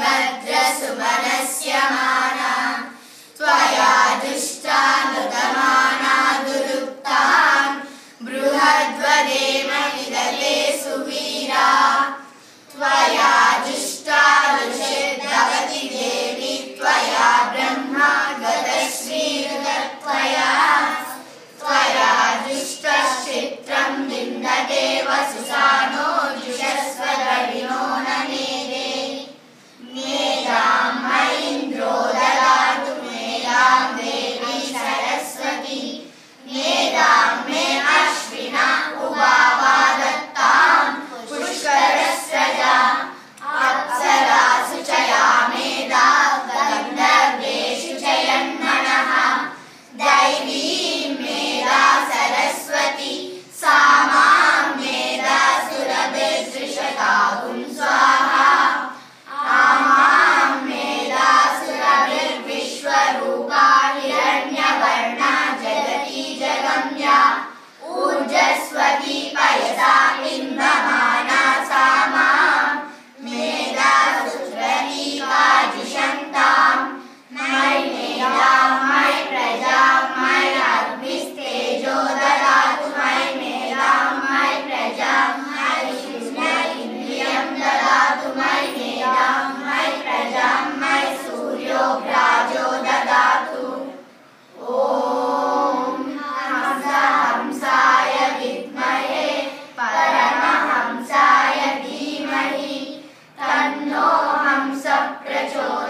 भद्रसुमनस्यमाना त्वया दुष्टानुगमाना दुरुक्तान् बृहद्वदेम विदते सुवीरा त्वया दुष्टानुषिद्धवति देवी त्वया ब्रह्मा गतश्रीर्गत्वया त्वया दुष्टश्चित्रं विन्दते वसुसानो जुषस्वदविनो न मेदे मेदां मयीन्द्रो ददातु मेदां देवी सरस्वती मेदां मे अश्विना उवावा दत्तां पुष्करस्रजा अप्सरासु च या मेधा गन्धर्वेषु च यन्मनः दैवीं मेधा सरस्वती सा मां मेधा सुरभिर्दृशतागुं स्वाहा आमां मेधा सुरभिर्विश्वरूपा हिरण्यवर्णा जगती जगम्या ऊर्जस्वती पयसा बिम्बमाना सा मां मेधा सुरनीकाजुषन्तां मयि मेधां मयि प्रजां मयि अग्निस्तेजो ददातु मयि मेधां मयि प्रजां मयि इन्द्रियं ददातु मयि मेधां मयि प्रजां मयि सूर्यो भ्राजो ददातु ॐ हंसाय विद्महे परमहंसाय धीमहि तन्नो हंसः प्रचोदयात्।